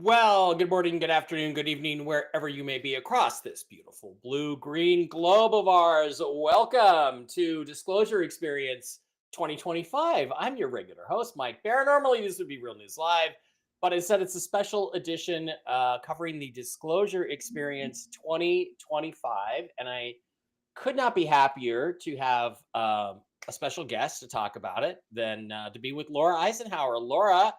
Well, good morning, good afternoon, good evening, wherever you may be across this beautiful blue green globe of ours. Welcome to Disclosure Experience 2025. I'm your regular host, Mike Bara. Normally, this would be Real News Live, but instead, it's a special edition covering the Disclosure Experience 2025. And I could not be happier to have a special guest to talk about it than to be with Laura Eisenhower. Laura,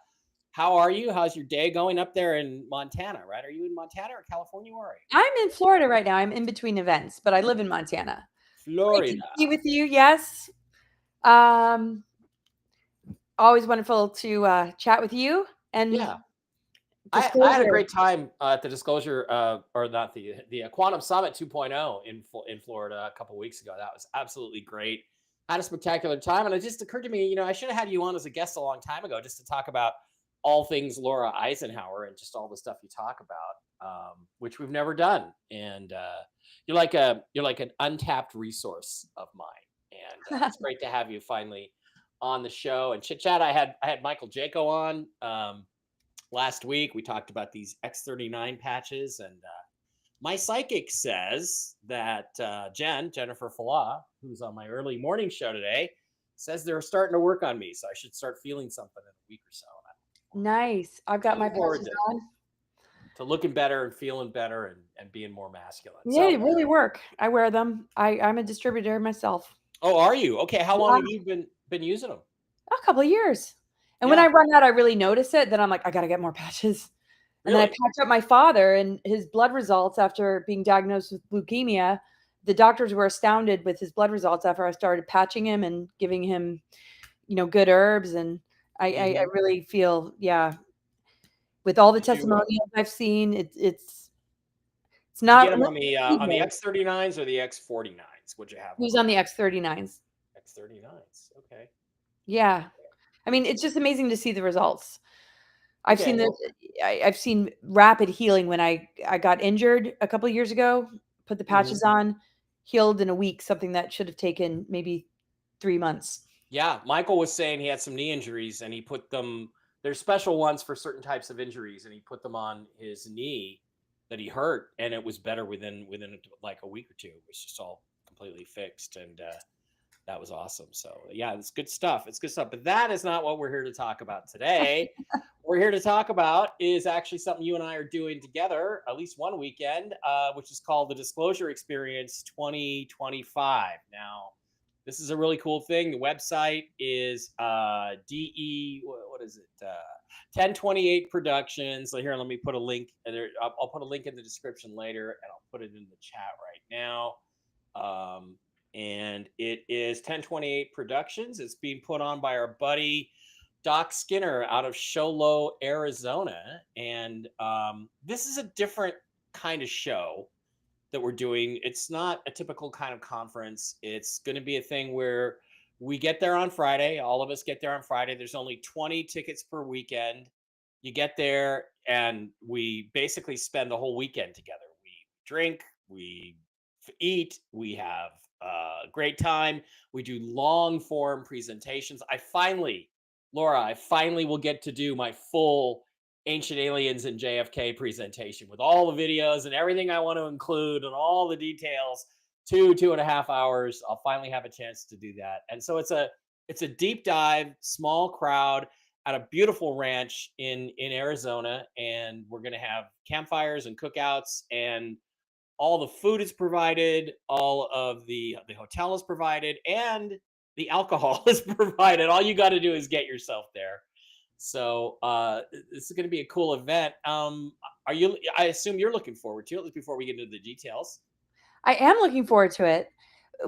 how are you? How's your day going up there in Montana, right? Are you in Montana or California? Where are you? I'm in Florida right now. I'm in between events, but I live in Montana. Great to Florida. be with you. Yes. Um, Always wonderful to chat with you and Yeah. I had a disclosure. great time at the Disclosure, or not the Quantum Summit 2.0 in Florida a couple weeks ago. That was absolutely great. Had a spectacular time, and it just occurred to me, I should have had you on as a guest a long time ago, just to talk about all things Laura Eisenhower and just all the stuff you talk about, which we've never done. And you're like an untapped resource of mine, and it's great to have you finally on the show and chit chat. I had Michael Jaco on. Last week we talked about these X39 patches, and my psychic says that Jennifer Falah, who's on my early morning show today, says they're starting to work on me, so I should start feeling something in a week or so. Nice. I've got my Looking forward patches on. to looking better and feeling better and being more masculine. Yeah, So, they really work. I wear them. I'm a distributor myself. oh, are you okay? How long Yeah, have you been using them? a couple of years. And when Yeah, I run out, I really notice it. Then I'm like, I got to get more patches. And then I really. patch up my father and his blood results after being diagnosed with leukemia. The doctors were astounded with his blood results after I started patching him and giving him, good herbs. And I Hmm. really feel, yeah, with all the Did you testimonials I've seen, it's did you get not them really on the evil. X39s or the X49s? Would you have them He was on? on the X39s. X39s. Okay. Yeah. I Good mean, to it's know. just amazing to see the results. I've Okay. seen the Well, I've seen rapid healing when I got injured a couple of years ago, put the mhm. patches on, healed in a week, something that should have taken maybe 3 months. Yeah, Michael was saying he had some knee injuries and he put them, there's special ones for certain types of injuries, and he put them on his knee that he hurt, and it was better within like a week or two. It was just all completely fixed, and that was awesome. So yeah, it's good stuff. It's good stuff. But that is not what we're here to talk about today. What we're here to talk about is actually something you and I are doing together, at least one weekend, which is called the Disclosure Experience 2025. Now, this is a really cool thing. The website is DE, what is it? 1028 Productions. So here, let me put a link. I'll put a link in the description later, and I'll put it in the chat right now. And it is 1028 Productions. It's being put on by our buddy Doc Skinner out of Sholo, Arizona. And this is a different kind of show that we're doing. It's not a typical kind of conference. It's going to be a thing where we get there on Friday. All of us get there on Friday. There's only 20 tickets per weekend. You get there, and we basically spend the whole weekend together. We drink, we eat, we have a great time. We do long form presentations. Laura, I finally will get to do my full Ancient Aliens and JFK presentation with all the videos and everything I want to include and all the details. 2.5 hours. I'll finally have a chance to do that. And so it's a deep dive, small crowd at a beautiful ranch in Arizona, and we're gonna have campfires and cookouts, and all the food is provided, all of the hotel is provided, and the alcohol is provided. All you got to do is get yourself there. So this is going to be a cool event. Are you? I assume you're looking forward to it. Before we get into the details. I am looking forward to it.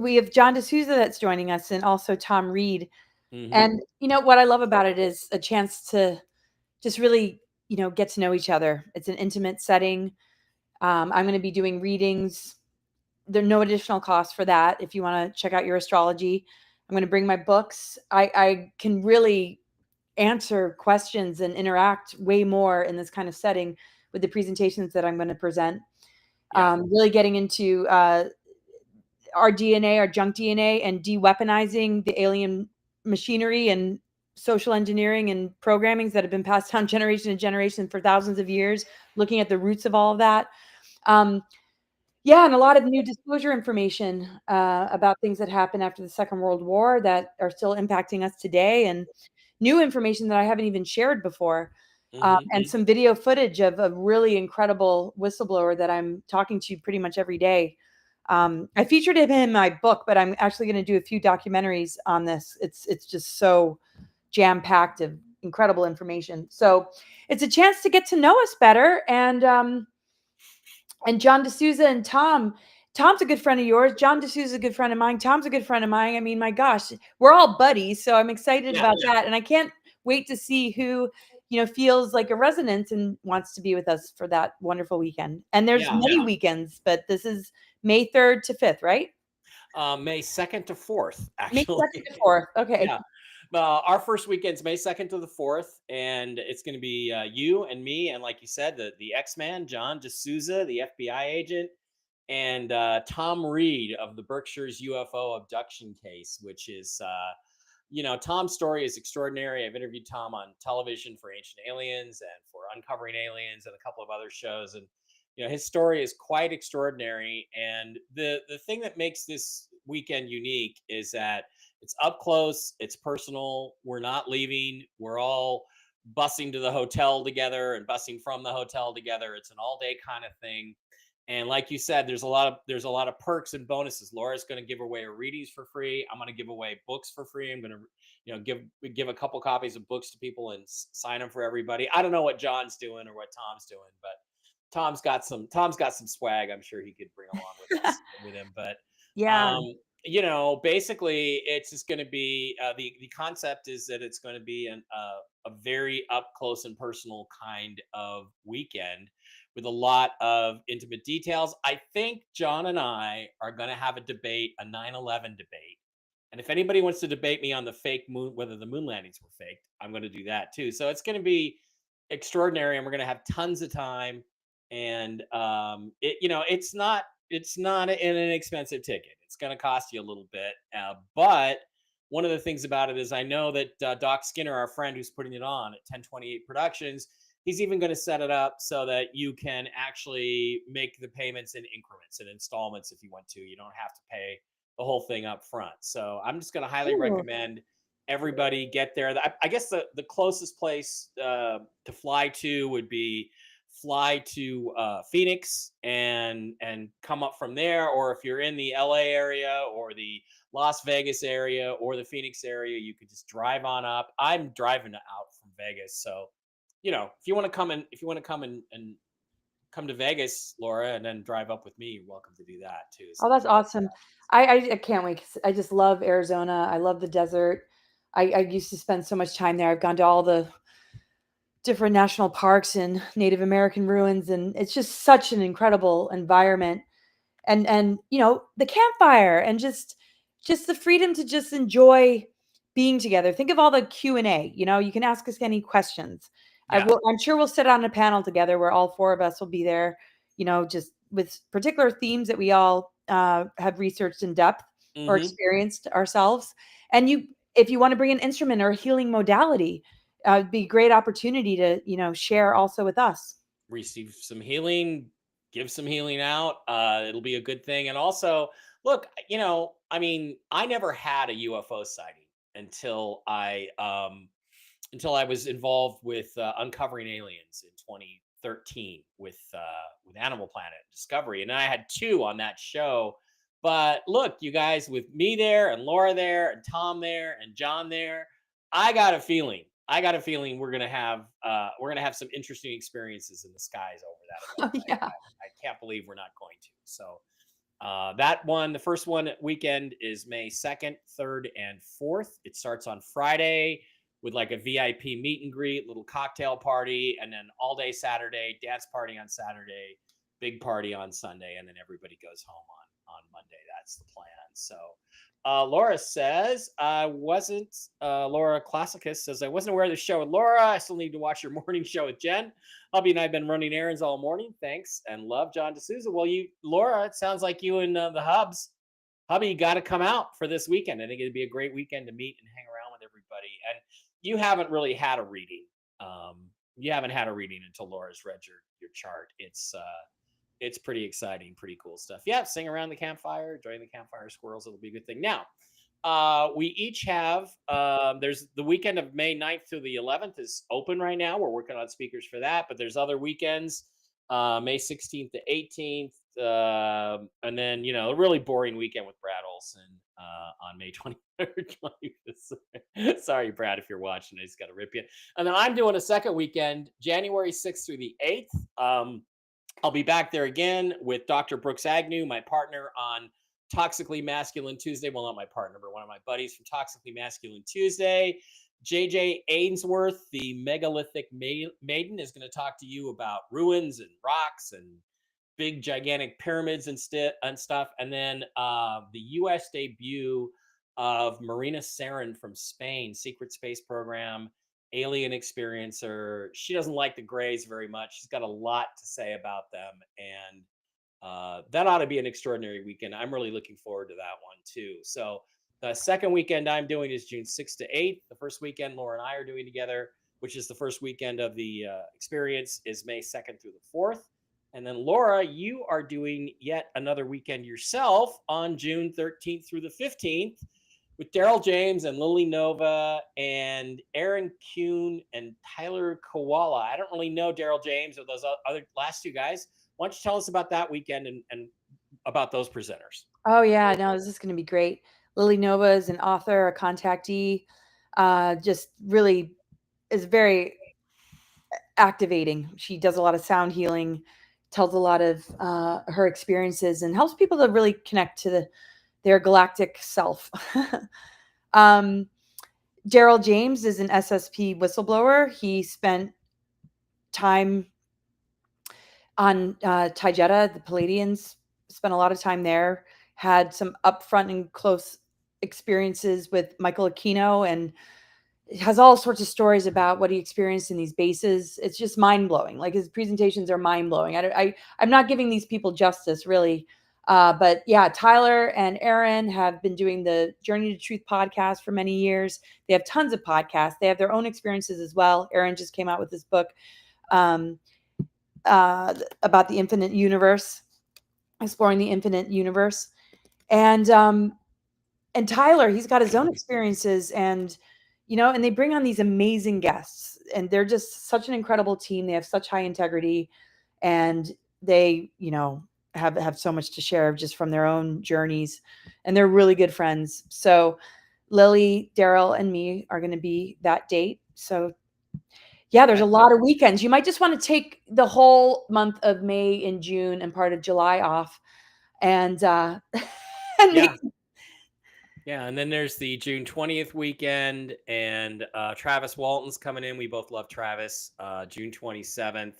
We have John D'Souza that's joining us and also Tom Reed. Hmm. And what I love about it is a chance to just really, get to know each other. It's an intimate setting. I'm going to be doing readings. There's no additional cost for that if you want to check out your astrology. I'm going to bring my books. I can really answer questions and interact way more in this kind of setting with the presentations that I'm going to present. Yeah. Really getting into our DNA, our junk DNA, and de-weaponizing the alien machinery and social engineering and programmings that have been passed down generation to generation for thousands of years, looking at the roots of all of that. Um, yeah, and a lot of new disclosure information about things that happened after the Second World War that are still impacting us today, and new information that I haven't even shared before. And some video footage of a really incredible whistleblower that I'm talking to pretty much every day. I featured him in my book, but I'm actually going to do a few documentaries on this. It's just so jam packed of incredible information. So it's a chance to get to know us better. And John D'Souza and Tom. Tom's a good friend of yours. John D'Souza's a good friend of mine. Tom's a good friend of mine. I mean, my gosh, we're all buddies, so I'm excited Yeah. about that, and I can't wait to see who feels like a resonance and wants to be with us for that wonderful weekend. And there's many weekends, but this is May 3rd to 5th, right? May 2nd to 4th, May actually. 2nd to 4th. Okay. Yeah. Our first weekend's May 2nd to the 4th, and it's going to be you and me, and like you said, the X-Man, John D'Souza, the FBI agent, and Tom Reed of the Berkshire's UFO abduction case, which is, Tom's story is extraordinary. I've interviewed Tom on television for Ancient Aliens and for Uncovering Aliens and a couple of other shows, and his story is quite extraordinary. And the thing that makes this weekend unique is that it's up close, it's personal. We're not leaving. We're all busing to the hotel together and busing from the hotel together. It's an all-day kind of thing. And like you said, there's a lot of perks and bonuses. Laura's going to give away her readings for free. I'm going to give away books for free. I'm going to, give a couple copies of books to people and sign them for everybody. I don't know what John's doing or what Tom's doing, but Tom's got some swag. I'm sure he could bring along with him. But Yeah. um, basically, it's just going to be the concept is that it's going to be a very up close and personal kind of weekend with a lot of intimate details. I think John and I are going to have a debate, a 9/11 debate. And if anybody wants to debate me on the fake moon, whether the moon landings were faked, I'm going to do that too. So it's going to be extraordinary, and we're going to have tons of time. And it's not an inexpensive ticket. It's going to cost you a little bit, but one of the things about it is I know that Doc Skinner, our friend who's putting it on at 1028 Productions, he's even going to set it up so that you can actually make the payments in increments and installments if you want to. You don't have to pay the whole thing up front. So I'm just going to highly Ooh. recommend everybody get there. I guess the closest place to fly to would be fly to Phoenix and come up from there. Or if you're in the LA area or the Las Vegas area or the Phoenix area, you could just drive on up. I'm driving out from Vegas, so if you want to come and come to Vegas, Laura, and then drive up with me, you're welcome to do that too. So Oh, that's awesome. I can't wait. 'Cause I just love Arizona. I love the desert. I used to spend so much time there. I've gone to all the different national parks and Native American ruins, and it's just such an incredible environment. And the campfire and just the freedom to just enjoy being together. Think of all the Q&A. You can ask us any questions. yeah. I'm sure we'll sit on a panel together where all four of us will be there, just with particular themes that we all have researched in depth or Hmm. experienced ourselves. And if you want to bring an instrument or a healing modality, it'd be a great opportunity to share also with us. Receive some healing, give some healing out. It'll be a good thing. And also, look, I mean, I never had a UFO sighting until I was involved with Uncovering Aliens in 2013 with Animal Planet Discovery, and I had two on that show. But look, you guys, with me there and Laura there and Tom there and John there, I got a feeling. I got a feeling we're gonna have some interesting experiences in the skies over that event. Yeah. I can't believe we're not going to. So that one, the first one weekend is May 2nd, 3rd, and 4th. It starts on Friday with like a VIP meet and greet, little cocktail party, and then all day Saturday, dance party on Saturday, big party on Sunday, and then everybody goes home on Monday. That's the plan. So Laura says, Laura Classicus says, I wasn't aware of the show with Laura. I still need to watch your morning show with Jen. Hubby and I have been running errands all morning. Thanks and love, John D'Souza. Well, Laura, it sounds like you and the Hubby got to come out for this weekend. I think it'd be a great weekend to meet and hang around with everybody. And you haven't really had a reading. You haven't had a reading until Laura's read your chart. It's pretty exciting, pretty cool stuff. Yeah, sing around the campfire, join the campfire squirrels. It'll be a good thing. Now, we each have there's the weekend of May 9th through the 11th is open right now. We're working on speakers for that, but there's other weekends, May 16th to 18th, and then a really boring weekend with Brad Olson on May 23rd. 25th. Sorry, Brad, if you're watching, I just got to rip you. And then I'm doing a second weekend, January 6th through the 8th. I'll be back there again with Dr. Brooks Agnew, my partner on Toxically Masculine Tuesday. Well, not my partner, but one of my buddies from Toxically Masculine Tuesday. JJ Ainsworth, the megalithic maiden, is going to talk to you about ruins and rocks and big gigantic pyramids and stuff. And then the US debut of Marina Saren from Spain, Secret Space Program, alien experiencer. She doesn't like the Greys very much. She's got a lot to say about them, and that ought to be an extraordinary weekend. I'm really looking forward to that one too. So the second weekend I'm doing is June 6th to 8th. The first weekend Laura and I are doing together, which is the first weekend of the experience, is May 2nd through the 4th. And then Laura, you are doing yet another weekend yourself on June 13th through the 15th with Daryl James and Lily Nova and Aaron Kuhn and Tyler Koala. I don't really know Daryl James or those other last two guys. Why don't you tell us about that weekend and about those presenters? Oh yeah, no, this is going to be great. Lily Nova is an author, a contactee, just really is very activating. She does a lot of sound healing, tells a lot of her experiences, and helps people to really connect to their galactic self. Daryl James is an SSP whistleblower. He spent time on Taijeta, the Palladians, spent a lot of time there, had some upfront and close experiences with Michael Aquino, and has all sorts of stories about what he experienced in these bases. It's just mind-blowing. Like, his presentations are mind-blowing. I'm not giving these people justice, really. But yeah, Tyler and Aaron have been doing the Journey to Truth podcast for many years. They have tons of podcasts. They have their own experiences as well. Aaron just came out with this book about the infinite universe, exploring the infinite universe. And Tyler, he's got his own experiences, and and they bring on these amazing guests, and they're just such an incredible team. They have such high integrity, and they, have so much to share just from their own journeys, and they're really good friends. So Lily, Daryl, and me are going to be that date. So yeah, there's a lot of weekends. You might just want to take the whole month of May and June and part of July off, and Yeah, and then there's the June 20th weekend, and Travis Walton's coming in. We both love Travis. June 27th.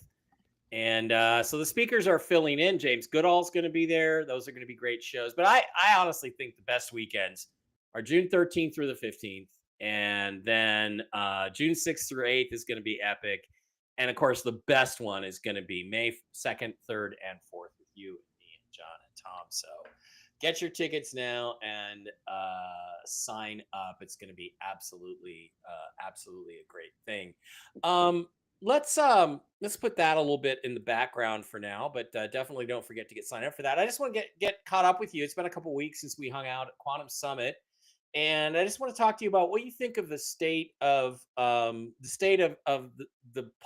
And so the speakers are filling in. James Goodall's going to be there. Those are going to be great shows. But I honestly think the best weekends are June 13th through the 15th. And then June 6th through 8th is going to be epic. And of course, the best one is going to be May 2nd, 3rd, and 4th with you and me and John and Tom. So get your tickets now and sign up. It's going to be absolutely a great thing. Let's put that a little bit in the background for now, but definitely don't forget to get signed up for that. I just want to get caught up with you. It's been a couple weeks since we hung out at Quantum Summit, and I just want to talk to you about what you think of the state of the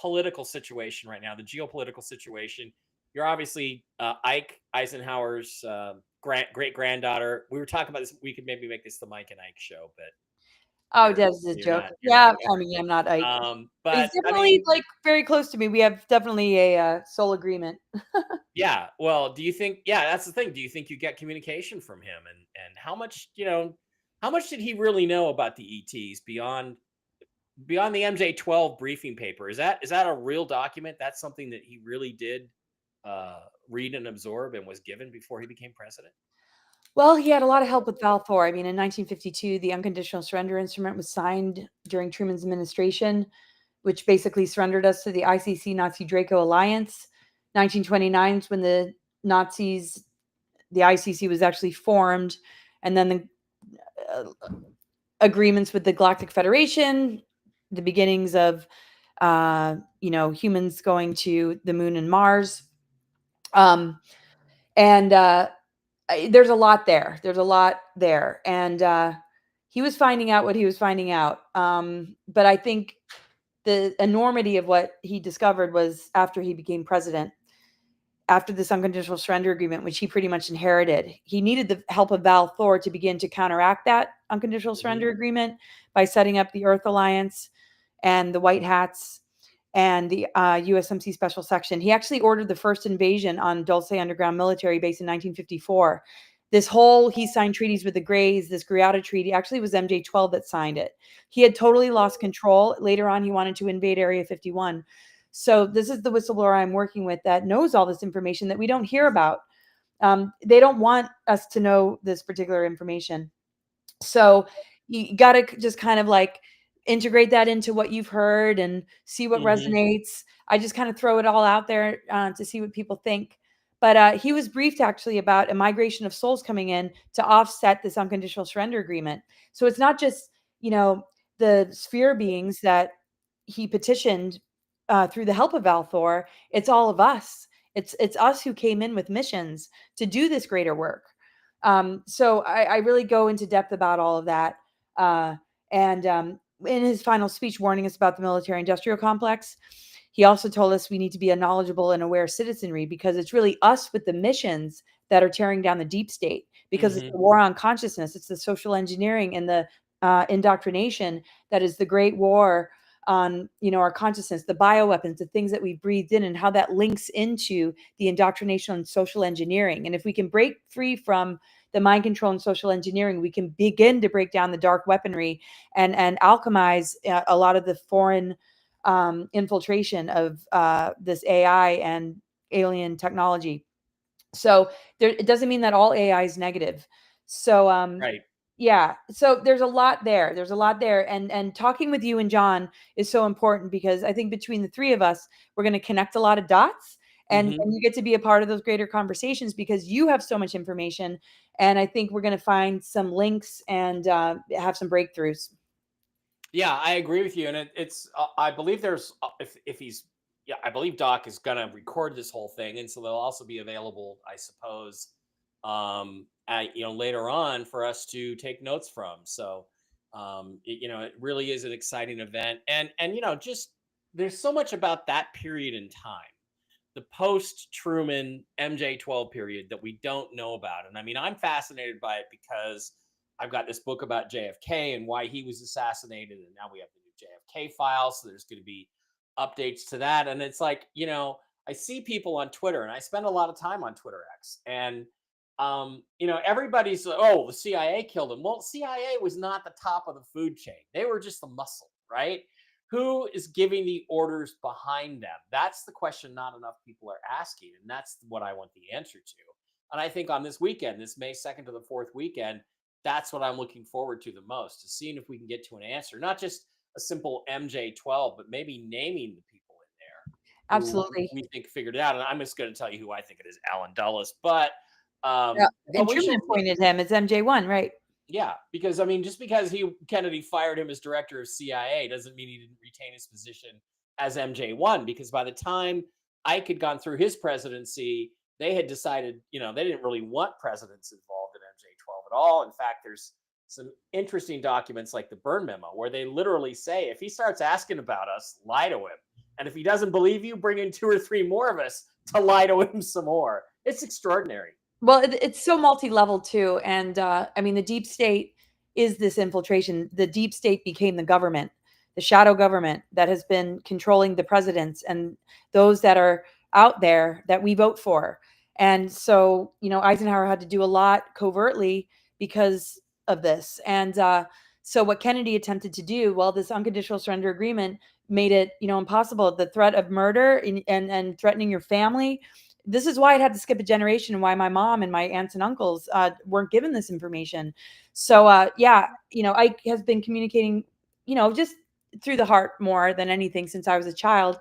political situation right now, the geopolitical situation. You're obviously Ike Eisenhower's great granddaughter. We were talking about this. We could maybe make this the Mike and Ike show, but oh, that's a joke. Yeah, I mean, I'm not Ike. But he's definitely like very close to me. We have definitely a soul agreement. Yeah. Well, do you think? Yeah, that's the thing. Do you think you get communication from him, and how much how much did he really know about the ETs beyond the MJ12 briefing paper? Is that a real document? That's something that he really did read and absorb and was given before he became president? Well, he had a lot of help with Balfour. I mean, in 1952, the unconditional surrender instrument was signed during Truman's administration, which basically surrendered us to the ICC Nazi Draco alliance. 1929 is when the ICC was actually formed, and then the agreements with the Galactic Federation the beginnings of, humans going to the moon and Mars. Um, and there's a lot there. There's a lot there. And he was finding out what he was finding out. But I think the enormity of what he discovered was after he became president, after this unconditional surrender agreement, which he pretty much inherited. He needed the help of Val Thor to begin to counteract that unconditional Mhm. surrender agreement by setting up the Earth Alliance and the White Hats and the USMC Special Section. He actually ordered the first invasion on Dulce Underground Military Base in 1954. He signed treaties with the Greys. This Greada Treaty actually was MJ-12 that signed it. He had totally lost control. Later on, he wanted to invade Area 51. So this is the whistleblower I'm working with that knows all this information that we don't hear about. They don't want us to know this particular information. So you got to just kind of like integrate that into what you've heard and see what Mhm. resonates. I just kind of throw it all out there to see what people think. But he was briefed actually about a migration of souls coming in to offset this unconditional surrender agreement. So it's not just, you know, the sphere beings that he petitioned through the help of Valthor. It's all of us. It's us who came in with missions to do this greater work. So I really go into depth about all of that. And in his final speech warning us about the military industrial complex, he also told us we need to be a knowledgeable and aware citizenry because it's really us with the missions that are tearing down the deep state because it's Mhm. the war on consciousness, it's the social engineering and the indoctrination that is the great war on our consciousness, the bioweapons, the things that we breathed in, and how that links into the indoctrination and social engineering. And if we can break free from the mind control and social engineering, we can begin to break down the dark weaponry and alchemize a lot of the foreign infiltration of this AI and alien technology. So it doesn't mean that all AI is negative. So Right. yeah, so there's a lot there. There's a lot there, and talking with you and John is so important because I think between the three of us, we're going to connect a lot of dots, Mhm. and you get to be a part of those greater conversations because you have so much information, and I think we're going to find some links and have some breakthroughs. Yeah, I agree with you, and I believe there's if he's yeah, I believe Doc is gonna record this whole thing, and so they'll also be available, I suppose, later on for us to take notes from. So, it really is an exciting event, and just there's so much about that period in time, the post Truman MJ-12 period that we don't know about. And I mean, I'm fascinated by it because I've got this book about JFK and why he was assassinated. And now we have the new JFK files. So there's going to be updates to that. And it's like, I see people on Twitter and I spend a lot of time on Twitter X. And, everybody's like, oh, the CIA killed him. Well, CIA was not the top of the food chain, they were just the muscle, right? Who is giving the orders behind them? That's the question not enough people are asking. And that's what I want the answer to. And I think on this weekend, this May 2nd to the 4th weekend, that's what I'm looking forward to the most, to seeing if we can get to an answer, not just a simple MJ-12, but maybe naming the people in there who Absolutely. we think figured it out. And I'm just going to tell you who I think it is, Alan Dulles. But Yeah. And we Truman should, appointed him as MJ-1, right? yeah, because I mean, just because Kennedy fired him as director of CIA doesn't mean he didn't retain his position as MJ-1. Because by the time Ike had gone through his presidency, they had decided, they didn't really want presidents involved in MJ-12 at all. In fact, there's some interesting documents like the Byrne memo where they literally say, if he starts asking about us, lie to him, and if he doesn't believe you, bring in 2 or 3 more of us to lie to him some more. It's extraordinary. Well, it's so multi-level too, and I mean, the deep state is this infiltration. The deep state became the government, the shadow government that has been controlling the presidents and those that are out there that we vote for. And so, Eisenhower had to do a lot covertly because of this. And so, what Kennedy attempted to do, well, this unconditional surrender agreement made it, impossible. The threat of murder and threatening your family, this is why it had to skip a generation and why my mom and my aunts and uncles weren't given this information. So yeah, Ike has been communicating, just through the heart more than anything since I was a child.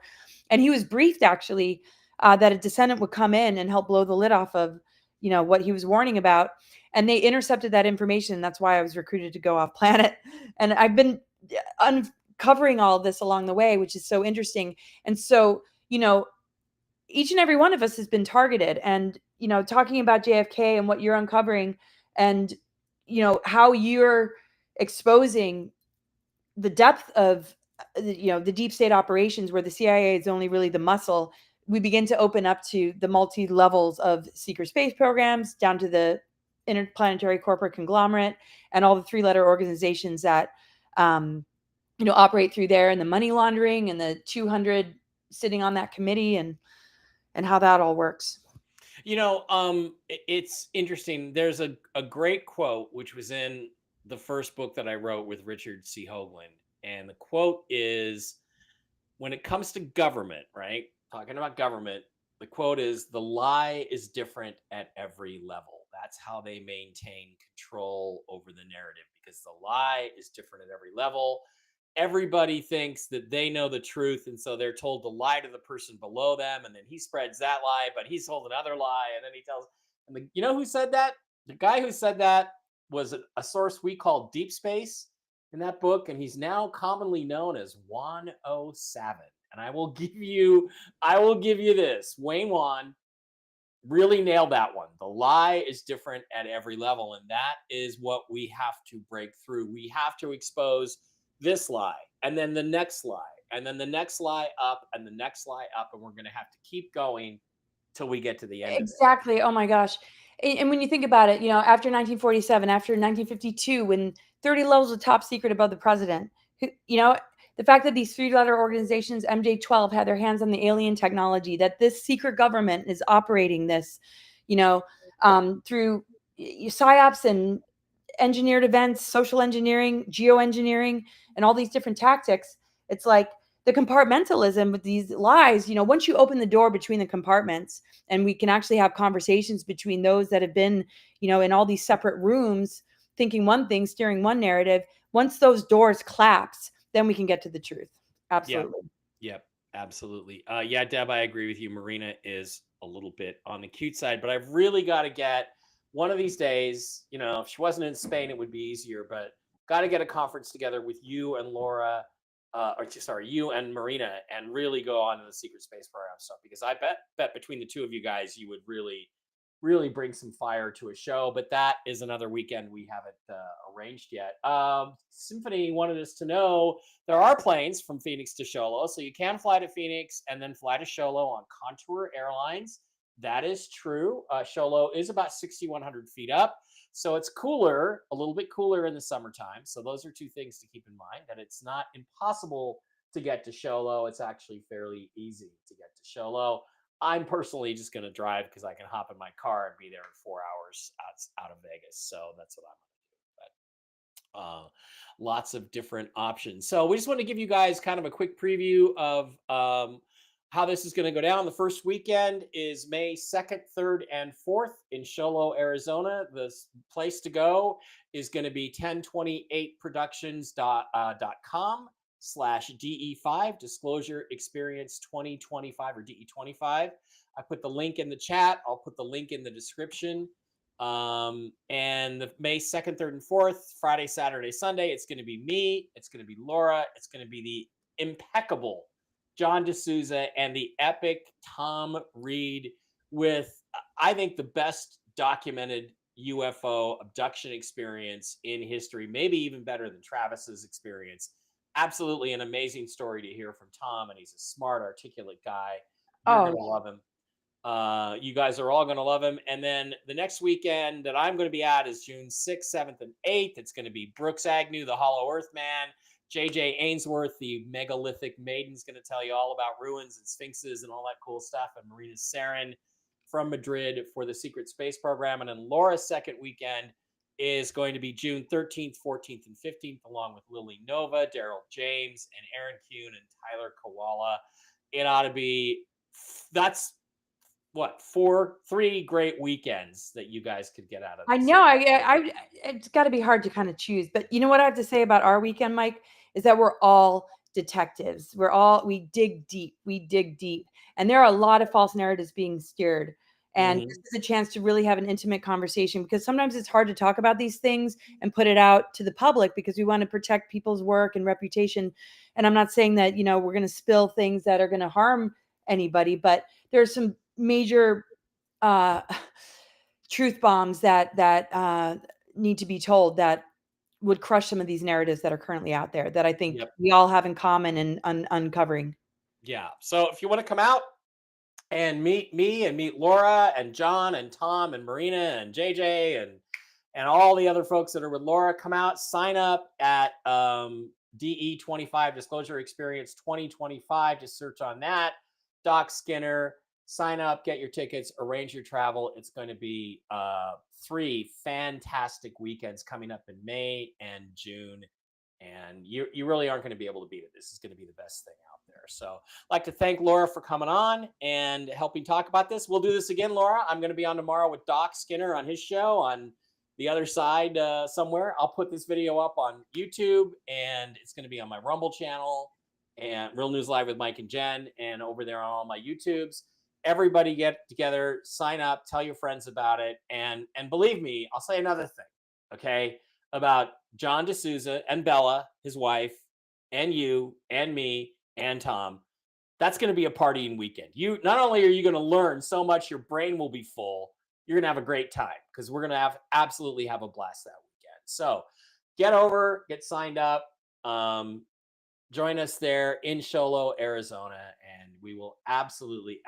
And he was briefed actually that a descendant would come in and help blow the lid off of, what he was warning about. And they intercepted that information. That's why I was recruited to go off planet. And I've been covering all of this along the way, which is so interesting. And so, each and every one of us has been targeted, and, talking about JFK and what you're uncovering, and, how you're exposing the depth of, the deep state operations, where the CIA is only really the muscle. We begin to open up to the multi levels of secret space programs, down to the interplanetary corporate conglomerate, and all the 3-letter organizations that, operate through there, and the money laundering, and the 200 sitting on that committee, and how that all works. It's interesting. There's a great quote, which was in the first book that I wrote with Richard C. Hoagland. And the quote is, when it comes to government, right? Talking about government, the quote is, the lie is different at every level. That's how they maintain control over the narrative, because the lie is different at every level. Everybody thinks that they know the truth, and so they're told to lie to the person below them, and then he spreads that lie, but he's told another lie, and then he tells. And you know who said that? The guy who said that was a source we call Deep Space in that book, and he's now commonly known as Juan O. Savin. And I will give you this. Wayne Juan really nailed that one. The lie is different at every level, and that is what we have to break through. We have to expose this lie, and then the next lie, and then the next lie up, and the next lie up, and we're going to have to keep going till we get to the end. Exactly. Oh my gosh. And when you think about it, after 1947, after 1952, when 30 levels of top secret above the president, the fact that these 3-letter organizations, MJ12, had their hands on the alien technology, that this secret government is operating this, through psyops and engineered events, social engineering, geoengineering, and all these different tactics. It's like the compartmentalism with these lies. Once you open the door between the compartments, and we can actually have conversations between those that have been, in all these separate rooms, thinking one thing, steering one narrative. Once those doors collapse, then we can get to the truth. Absolutely. Yep. Absolutely. Yeah, Deb, I agree with you. Marina is a little bit on the cute side, but I've really got to get one of these days, if she wasn't in Spain, it would be easier, but got to get a conference together with you and Laura, you and Marina, and really go on to the secret space program stuff, because I bet between the two of you guys, you would really bring some fire to a show. But that is another weekend we haven't arranged yet. Symphony wanted us to know there are planes from Phoenix to Sholo, so you can fly to Phoenix and then fly to Sholo on Contour Airlines. That is true. Sholo is about 6,100 feet up, so it's cooler, a little bit cooler in the summertime. So those are two things to keep in mind, that it's not impossible to get to Sholo. It's actually fairly easy to get to Sholo. I'm personally just going to drive because I can hop in my car and be there in 4 hours out of Vegas. So that's what I'm going to do. But lots of different options. So we just want to give you guys kind of a quick preview of how this is going to go down. The first weekend is May 2nd, 3rd, and 4th in Sholo, Arizona. The place to go is going to be 1028productions.com/DE5, Disclosure Experience 2025, or DE25. I put the link in the chat. I'll put the link in the description. And the May 2nd, 3rd, and 4th, Friday, Saturday, Sunday, it's going to be me. It's going to be Laura. It's going to be the impeccable John D'Souza and the epic Tom Reed, with, I think, the best documented UFO abduction experience in history, maybe even better than Travis's experience. Absolutely an amazing story to hear from Tom, and he's a smart, articulate guy. You're going to love him. You guys are all going to love him. And then the next weekend that I'm going to be at is June 6th, 7th, and 8th. It's going to be Brooks Agnew, the Hollow Earth Man. JJ Ainsworth, the megalithic maiden, is going to tell you all about ruins and sphinxes and all that cool stuff. And Marina Sarin from Madrid for the secret space program. And then Laura's second weekend is going to be June 13th, 14th, and 15th, along with Lily Nova, Daryl James, and Aaron Kuhn and Tyler Koala. It ought to be, that's what, 3 great weekends that you guys could get out of this. I know. It's got to be hard to kind of choose, but you know what I have to say about our weekend, Mike, is that we're all detectives. We dig deep. And there are a lot of false narratives being steered. And this is a chance to really have an intimate conversation, because sometimes it's hard to talk about these things and put it out to the public because we want to protect people's work and reputation. And I'm not saying that, we're going to spill things that are going to harm anybody, but there's some major uh, truth bombs that need to be told, that would crush some of these narratives that are currently out there, that I think Yep. we all have in common and uncovering. Yeah. So if you want to come out and meet me and meet Laura and John and Tom and Marina and JJ and all the other folks that are with Laura, come out, sign up at DE25 Disclosure Experience 2025. Just search on that. Doc Skinner, sign up, get your tickets, arrange your travel. It's going to be 3 fantastic weekends coming up in May and June. And you really aren't going to be able to beat it. This is going to be the best thing out there. So I'd like to thank Laura for coming on and helping talk about this. We'll do this again, Laura. I'm going to be on tomorrow with Doc Skinner on his show on the other side somewhere. I'll put this video up on YouTube, and it's going to be on my Rumble channel and Real News Live with Mike and Jen, and over there on all my YouTubes. Everybody get together, sign up, tell your friends about it. And believe me, I'll say another thing, okay, about John D'Souza and Bella, his wife, and you and me and Tom. That's going to be a partying weekend. You not only are you going to learn so much, your brain will be full. You're going to have a great time because we're going to absolutely have a blast that weekend. So get signed up, join us there in Sholo, Arizona, and we will absolutely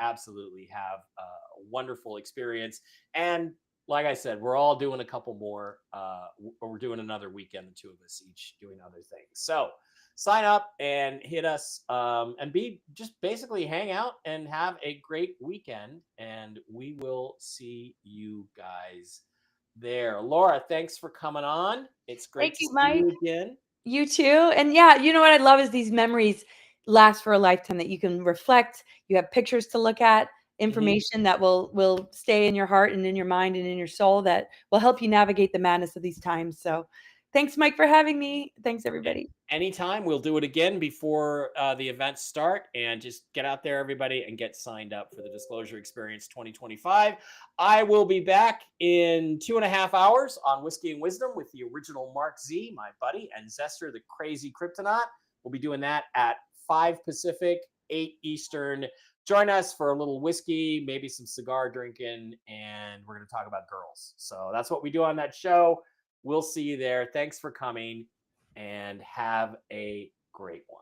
have a wonderful experience. And like I said, we're all doing a couple more. We're doing another weekend, the two of us each doing other things. So sign up and hit us, and just basically hang out and have a great weekend. And we will see you guys there. Laura, thanks for coming on. It's great Thank to you, see Mike. you again. You too. And yeah, you know what I love is these memories last for a lifetime, that you can reflect. You have pictures to look at, information that will stay in your heart and in your mind and in your soul, that will help you navigate the madness of these times. So thanks, Mike, for having me. Thanks, everybody. Anytime. We'll do it again before the events start, and just get out there, everybody, and get signed up for the Disclosure Experience 2025. I will be back in 2.5 hours on Whiskey and Wisdom with the original Mark Z, my buddy, and Zester, the crazy Kryptonaut. We'll be doing that at 5 Pacific, 8 Eastern. Join us for a little whiskey, maybe some cigar drinking, and we're going to talk about girls. So that's what we do on that show. We'll see you there. Thanks for coming, and have a great one.